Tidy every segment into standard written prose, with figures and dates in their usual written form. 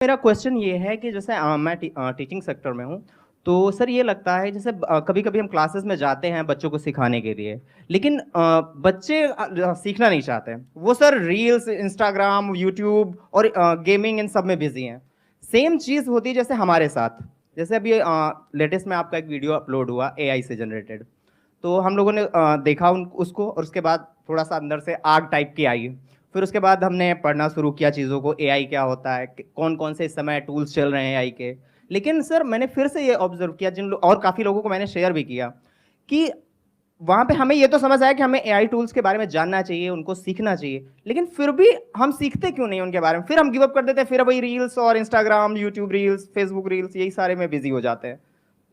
मेरा क्वेश्चन ये है कि जैसे मैं टीचिंग सेक्टर में हूँ। तो सर ये लगता है जैसे कभी कभी हम क्लासेस में जाते हैं बच्चों को सिखाने के लिए, लेकिन बच्चे सीखना नहीं चाहते। वो सर रील्स, इंस्टाग्राम, यूट्यूब और गेमिंग इन सब में बिजी हैं। सेम चीज़ होती है जैसे हमारे साथ। जैसे अभी लेटेस्ट में आपका एक वीडियो अपलोड हुआ एआई से जनरेटेड। तो हम लोगों ने देखा उसको, और उसके बाद थोड़ा सा अंदर से आग टाइप की आई। फिर उसके बाद हमने पढ़ना शुरू किया चीज़ों को, एआई क्या होता है, कौन कौन से इस समय टूल्स चल रहे हैं एआई के। लेकिन सर मैंने फिर से ये ऑब्जर्व किया, और काफ़ी लोगों को मैंने शेयर भी किया, कि वहाँ पे हमें ये तो समझ आया कि हमें एआई टूल्स के बारे में जानना चाहिए, उनको सीखना चाहिए, लेकिन फिर भी हम सीखते क्यों नहीं उनके बारे में? फिर हम गिव अप कर देते हैं, फिर वही रील्स और Instagram, YouTube reels, Facebook reels, यही सारे में बिजी हो जाते हैं।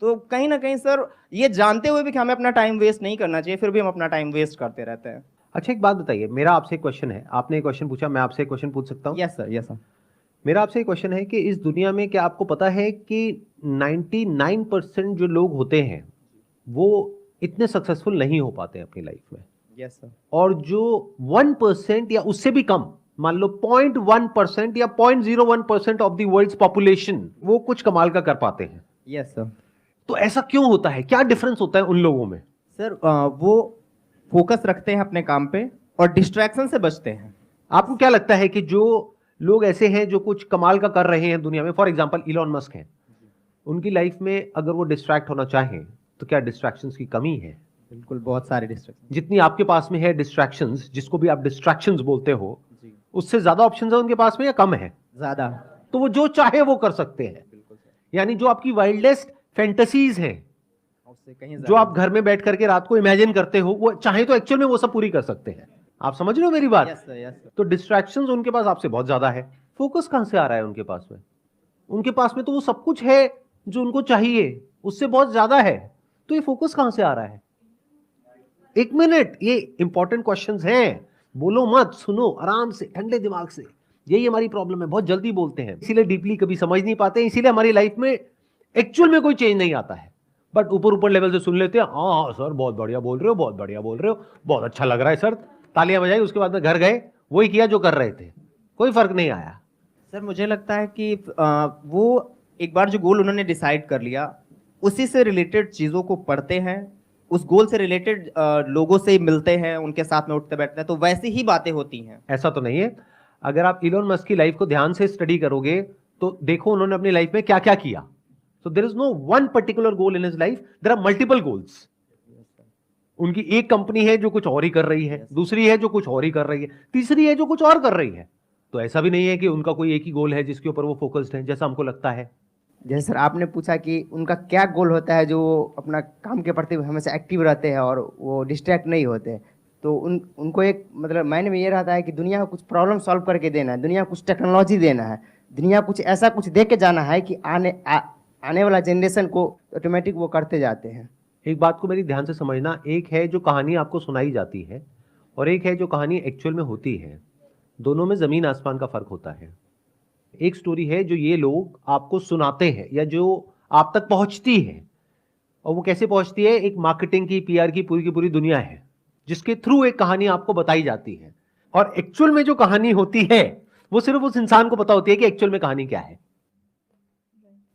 तो कहीं ना कहीं सर, ये जानते हुए भी कि हमें अपना टाइम वेस्ट नहीं करना चाहिए, फिर भी हम अपना टाइम वेस्ट करते रहते हैं। अच्छा, एक बात बताइए, मेरा आपसे एक क्वेश्चन है। आपने एक क्वेश्चन पूछा, मैं आपसे एक क्वेश्चन पूछ सकता हूं? Yes sir, yes sir. मेरा आपसे एक क्वेश्चन है कि इस दुनिया में क्या आपको पता है कि 99% जो लोग होते हैं वो इतने सक्सेसफुल नहीं हो पाते अपनी लाइफ में। Yes sir. और जो 1% या उससे भी कम, मान लो 0.1% या 0.01% ऑफ द वर्ल्ड्स पॉपुलेशन, वो कुछ कमाल का कर पाते हैं। Yes sir. तो ऐसा क्यों होता है? क्या डिफरेंस होता है उन लोगों में? सर वो फोकस रखते हैं अपने काम पे और डिस्ट्रैक्शन से बचते हैं। आपको क्या लगता है कि जो लोग ऐसे हैं जो कुछ कमाल का कर रहे हैं दुनिया में, फॉर एग्जांपल इलॉन मस्क हैं, उनकी लाइफ में अगर वो डिस्ट्रैक्ट होना चाहें तो क्या डिस्ट्रैक्शंस की कमी है? बिल्कुल, बहुत सारे डिस्ट्रैक्शन। जितनी आपके पास में है डिस्ट्रैक्शंस, जिसको भी आप डिस्ट्रैक्शंस बोलते हो, जी। उससे ज्यादा ऑप्शंस है उनके पास में या कम है? ज्यादा। तो वो जो चाहे वो कर सकते हैं। बिल्कुल सर। यानी जो आपकी वाइल्डेस्ट फैंटेसीज हैं, उससे कहीं जो ज्यादा। आप घर में बैठ करके रात को इमेजिन करते हो, वो चाहे तो एक्चुअल में वो सब पूरी कर सकते हैं। आप समझ रहे हो मेरी बात? Yes sir, yes sir. तो डिस्ट्रैक्शंस उनके पास आपसे बहुत ज्यादा है। फोकस कहां से आ रहा है उनके पास में? उनके पास में तो वो सब कुछ है जो उनको चाहिए, उससे बहुत ज्यादा है। तो ये फोकस कहां से आ रहा है? एक मिनट, ये इंपॉर्टेंट क्वेश्चंस हैं। बोलो मत, सुनो आराम से, ठंडे दिमाग से। यही हमारी प्रॉब्लम है, बहुत जल्दी बोलते हैं, इसीलिए डीपली कभी समझ नहीं पाते, इसीलिए हमारी लाइफ में एक्चुअल में कोई चेंज नहीं आता है। बट ऊपर ऊपर लेवल से सुन लेते हैं, हाँ हाँ सर बहुत बढ़िया बोल रहे हो, बहुत बढ़िया बोल रहे हो, बहुत अच्छा लग रहा है सर, तालियां बजाई। उसके बाद में घर गए, वही किया जो कर रहे थे, कोई फर्क नहीं आया। सर मुझे लगता है कि वो एक बार जो गोल उन्होंने डिसाइड कर लिया, उसी से रिलेटेड चीज़ों को पढ़ते हैं, उस गोल से रिलेटेड लोगों से मिलते हैं, उनके साथ में उठते बैठते हैं, तो वैसी ही बातें होती हैं। ऐसा तो नहीं है। अगर आप इलोन मस्क की लाइफ को ध्यान से स्टडी करोगे तो देखो उन्होंने अपनी लाइफ में क्या क्या किया। So there is no one particular goal in his life, there are multiple goals. उनकी एक कंपनी है जो कुछ और ही कर रही है, दूसरी है जो कुछ और ही कर रही है, तीसरी है जो कुछ और कर रही है। तो ऐसा भी नहीं है कि उनका कोई एक ही गोल है जिसके ऊपर वो फोकस्ड है, जैसा हमको लगता है। जैसे सर आपने पूछा कि उनका क्या गोल होता है जो अपना काम के प्रति हमेशा एक्टिव रहते हैं और वो डिस्ट्रैक्ट नहीं होते, तो उनको एक मतलब माइंड में ये रहता है कि दुनिया को कुछ प्रॉब्लम सॉल्व करके देना है, दुनिया को कुछ टेक्नोलॉजी देना है, दुनिया को कुछ ऐसा कुछ दे के जाना है कि आने वाला जनरेशन को ऑटोमेटिक वो करते जाते हैं। एक बात को मेरी ध्यान से समझना, एक है जो कहानी आपको सुनाई जाती है और एक है जो कहानी एक्चुअल में होती है। दोनों में जमीन आसमान का फर्क होता है। एक स्टोरी है जो ये लोग आपको सुनाते हैं या जो आप तक पहुंचती है, और वो कैसे पहुंचती है? एक मार्केटिंग की पूरी पूरी दुनिया है जिसके थ्रू एक कहानी आपको बताई जाती है। और एक्चुअल में जो कहानी होती है वो सिर्फ उस इंसान को पता होती है कि एक्चुअल में कहानी क्या है।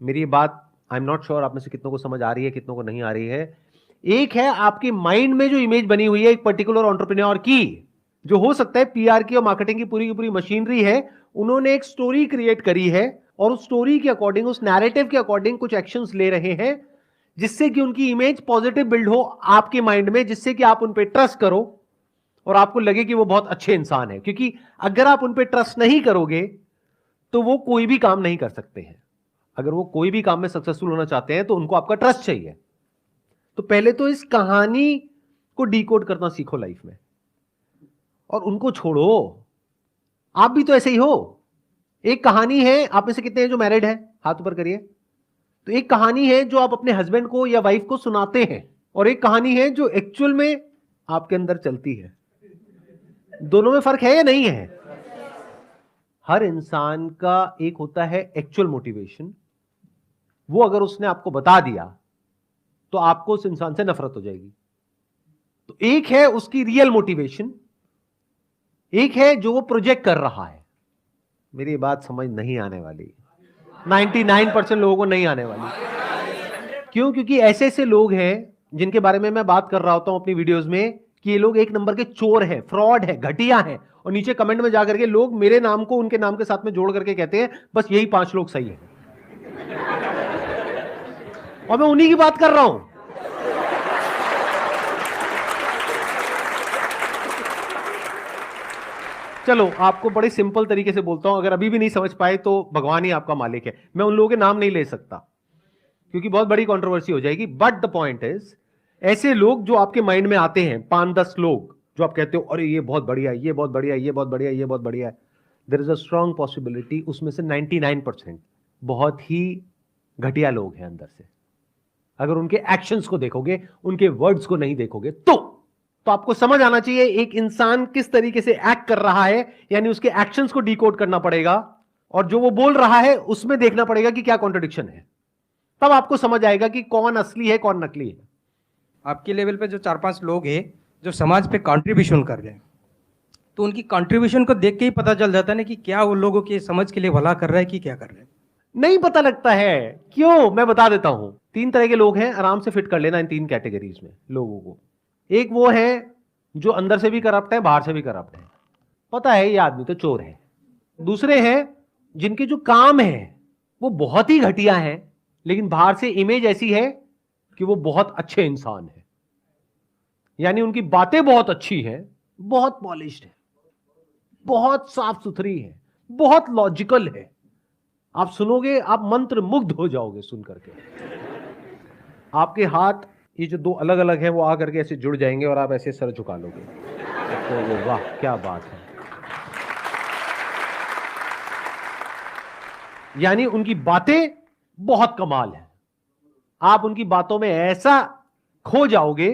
मेरी बात आई एम नॉट श्योर आप में से कितनों को समझ आ रही है, कितनों को नहीं आ रही है। एक है आपके माइंड में जो इमेज बनी हुई है एक पर्टिकुलर एंटरप्रेन्योर की, जो हो सकता है पीआर की और मार्केटिंग की पूरी मशीनरी है, उन्होंने एक स्टोरी क्रिएट करी है और उस स्टोरी के अकॉर्डिंग, उस नैरेटिव के अकॉर्डिंग कुछ एक्शंस ले रहे हैं जिससे कि उनकी इमेज पॉजिटिव बिल्ड हो आपके माइंड में, जिससे कि आप उन पे ट्रस्ट करो और आपको लगे कि वो बहुत अच्छे इंसान है। क्योंकि अगर आप उन पे ट्रस्ट नहीं करोगे तो वो कोई भी काम नहीं कर सकते हैं। अगर वो कोई भी काम में सक्सेसफुल होना चाहते हैं तो उनको आपका ट्रस्ट चाहिए। तो पहले तो इस कहानी को डिकोड करना सीखो लाइफ में, और उनको छोड़ो। आप भी तो ऐसे ही हो। एक कहानी है, आप में से कितने हैं जो मैरिड है? हाथ ऊपर करिए। तो एक कहानी है जो आप अपने हस्बैंड को या वाइफ को सुनाते हैं, और एक कहानी है जो एक्चुअल में आपके अंदर चलती है। दोनों में फर्क है या नहीं है? हर इंसान का एक होता है एक्चुअल मोटिवेशन, वो अगर उसने आपको बता दिया तो आपको उस इंसान से नफरत हो जाएगी। तो एक है उसकी रियल मोटिवेशन, एक है जो वो प्रोजेक्ट कर रहा है। मेरी बात समझ नहीं आने वाली। 99% लोगों को नहीं आने वाली। क्यों? क्योंकि ऐसे ऐसे लोग हैं जिनके बारे में मैं बात कर रहा होता हूं अपनी वीडियोस में कि ये लोग एक नंबर के चोर हैं, फ्रॉड है, घटिया हैं, और नीचे कमेंट में जाकर के लोग मेरे नाम को उनके नाम के साथ में जोड़ करके कहते हैं बस यही 5 लोग सही हैं, और मैं उन्हीं की बात कर रहा हूं। चलो आपको बड़े सिंपल तरीके से बोलता हूं, अगर अभी भी नहीं समझ पाए तो भगवान ही आपका मालिक है। मैं उन लोगों के नाम नहीं ले सकता क्योंकि बहुत बड़ी कंट्रोवर्सी हो जाएगी, बट द पॉइंट इज ऐसे लोग जो आपके माइंड में आते हैं 5-10 लोग जो आप कहते हो अरे ये बहुत बढ़िया है, ये बहुत बढ़िया है, ये बहुत बढ़िया है, ये बहुत बढ़िया है, there is a strong possibility उसमें से 99% बहुत ही घटिया लोग हैं अंदर से। अगर उनके एक्शंस को देखोगे, उनके वर्ड्स को नहीं देखोगे तो आपको समझ आना चाहिए एक इंसान किस तरीके से एक्ट कर रहा है, यानी उसके एक्शंस को डिकोड करना पड़ेगा, और जो वो बोल रहा है उसमें देखना पड़ेगा कि क्या कॉन्ट्रडिक्शन है। तब आपको समझ आएगा कि कौन असली है कौन नकली है। आपके लेवल पे जो 4-5 लोग हैं जो समाज पे कंट्रीब्यूशन कर रहे हैं, तो उनकी कंट्रीब्यूशन को देख के ही पता चल जाता है ना कि क्या वो लोगों के समझ के लिए भला कर रहा है कि क्या कर रहे हैं। नहीं पता लगता है। क्यों? मैं बता देता हूं। 3 तरह के लोग हैं, आराम से फिट कर लेना इन 3 कैटेगरीज में लोगों को। एक वो है जो अंदर से भी करप्ट है, बाहर से भी करप्ट है, पता है ये आदमी तो चोर है। दूसरे हैं जिनके जो काम है वो बहुत ही घटिया है, लेकिन बाहर से इमेज ऐसी है कि वो बहुत अच्छे इंसान है, यानी उनकी बातें बहुत अच्छी है, बहुत पॉलिश्ड है, बहुत साफ सुथरी है, बहुत लॉजिकल है। आप सुनोगे आप मंत्र मुग्ध हो जाओगे सुन करके। आपके हाथ ये जो 2 अलग अलग हैं वो आकर के ऐसे जुड़ जाएंगे और आप ऐसे सर झुका लोगे, तो वाह क्या बात है। यानी उनकी बातें बहुत कमाल है, आप उनकी बातों में ऐसा खो जाओगे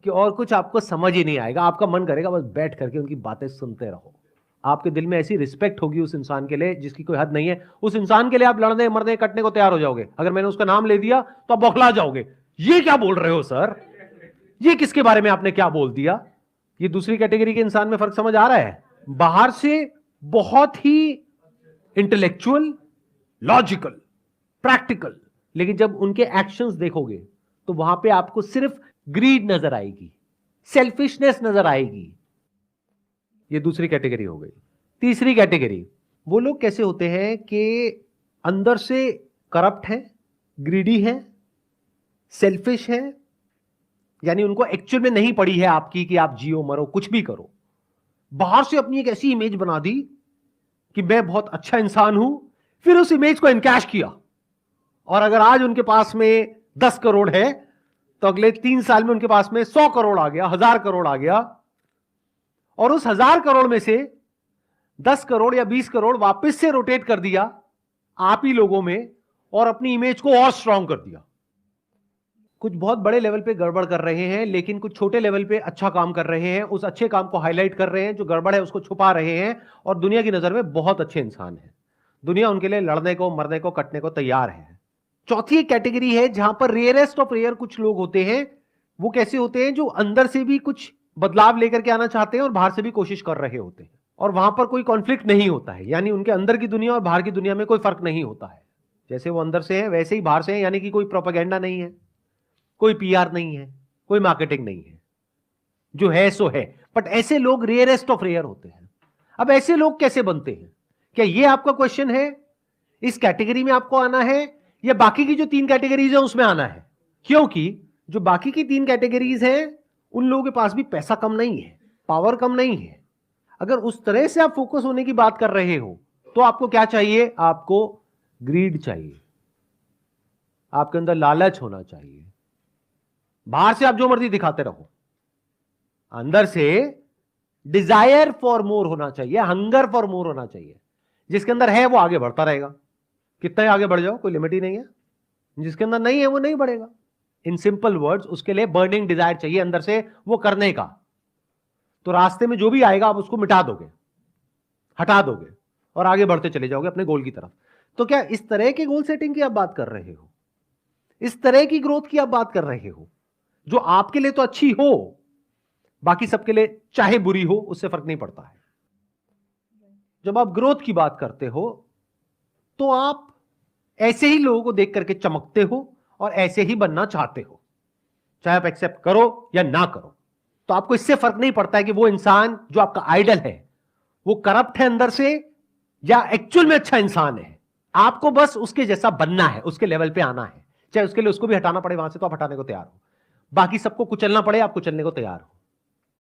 कि और कुछ आपको समझ ही नहीं आएगा, आपका मन करेगा बस बैठ करके उनकी बातें सुनते रहो। आपके दिल में ऐसी रिस्पेक्ट होगी उस इंसान के लिए जिसकी कोई हद नहीं है। उस इंसान के लिए आप लड़ने मरने कटने को तैयार हो जाओगे। अगर मैंने उसका नाम ले दिया तो आप बौखला जाओगे, ये क्या बोल रहे हो सर, ये किसके बारे में आपने क्या बोल दिया। ये दूसरी कैटेगरी के इंसान में फर्क समझ आ रहा है। बाहर से बहुत ही इंटेलेक्चुअल, लॉजिकल, प्रैक्टिकल, लेकिन जब उनके एक्शंस देखोगे तो वहां पे आपको सिर्फ ग्रीड नजर आएगी, सेल्फिशनेस नजर आएगी। ये दूसरी कैटेगरी हो गई। तीसरी कैटेगरी वो लोग कैसे होते हैं कि अंदर से करप्ट है, ग्रीडी है, सेल्फिश है, यानी उनको एक्चुअल में नहीं पड़ी है आपकी कि आप जियो मरो कुछ भी करो। बाहर से अपनी एक ऐसी इमेज बना दी कि मैं बहुत अच्छा इंसान हूं, फिर उस इमेज को इनकैश किया, और अगर आज उनके पास में 10 करोड़ है तो अगले 3 साल में उनके पास में 100 करोड़ आ गया, 1000 करोड़ आ गया, और उस 1000 करोड़ में से 10 करोड़ या 20 करोड़ वापस से रोटेट कर दिया आप ही लोगों में और अपनी इमेज को और स्ट्रांग कर दिया। कुछ बहुत बड़े लेवल पे गड़बड़ कर रहे हैं, लेकिन कुछ छोटे लेवल पे अच्छा काम कर रहे हैं, उस अच्छे काम को हाईलाइट कर रहे हैं, जो गड़बड़ है उसको छुपा रहे हैं, और दुनिया की नजर में बहुत अच्छे इंसान हैं। दुनिया उनके लिए लड़ने को, मरने को, कटने को तैयार है। चौथी एक कैटेगरी है जहां पर रेयरेस्ट ऑफ रेयर कुछ लोग होते हैं। वो कैसे होते हैं? जो अंदर से भी कुछ बदलाव लेकर के आना चाहते हैं और बाहर से भी कोशिश कर रहे होते हैं, और वहां पर कोई कॉन्फ्लिक्ट नहीं होता है, यानी उनके अंदर की दुनिया और बाहर की दुनिया में कोई फर्क नहीं होता है। जैसे वो अंदर से है वैसे ही बाहर से है, यानी कि कोई प्रोपेगेंडा नहीं है, कोई पीआर नहीं है, कोई मार्केटिंग नहीं है, जो है सो है। बट ऐसे लोग रेयरेस्ट ऑफ रेयर होते हैं। अब ऐसे लोग कैसे बनते हैं? क्या ये आपका क्वेश्चन है? इस कैटेगरी में आपको आना है या बाकी की जो 3 कैटेगरीज है उसमें आना है? क्योंकि जो बाकी की 3 कैटेगरीज हैं उन लोगों के पास भी पैसा कम नहीं है, पावर कम नहीं है। अगर उस तरह से आप फोकस होने की बात कर रहे हो तो आपको क्या चाहिए? आपको ग्रीड चाहिए, आपके अंदर लालच होना चाहिए। बाहर से आप जो मर्जी दिखाते रहो, अंदर से डिजायर फॉर मोर होना चाहिए, हंगर फॉर मोर होना चाहिए। जिसके अंदर है वो आगे बढ़ता रहेगा, कितना ही आगे बढ़ जाओ कोई लिमिट ही नहीं है। जिसके अंदर नहीं है वो नहीं बढ़ेगा। इन सिंपल वर्ड्स, उसके लिए बर्निंग डिजायर चाहिए अंदर से वो करने का। तो रास्ते में जो भी आएगा आप उसको मिटा दोगे, हटा दोगे, और आगे बढ़ते चले जाओगे अपने गोल की तरफ। तो क्या इस तरह के गोल सेटिंग की आप बात कर रहे हो? इस तरह की ग्रोथ की आप बात कर रहे हो जो आपके लिए तो अच्छी हो, बाकी सबके लिए चाहे बुरी हो उससे फर्क नहीं पड़ता है। जब आप ग्रोथ की बात करते हो तो आप ऐसे ही लोगों को देख करके चमकते हो और ऐसे ही बनना चाहते हो, चाहे आप एक्सेप्ट करो या ना करो। तो आपको इससे फर्क नहीं पड़ता है कि वो इंसान जो आपका आइडल है वो करप्ट है अंदर से या एक्चुअल में अच्छा इंसान है। आपको बस उसके जैसा बनना है, उसके लेवल पे आना है, चाहे उसके लिए उसको भी हटाना पड़े वहां से तो आप हटाने को तैयार हो, बाकी सबको कुचलना पड़े आप कुचलने को तैयार हो।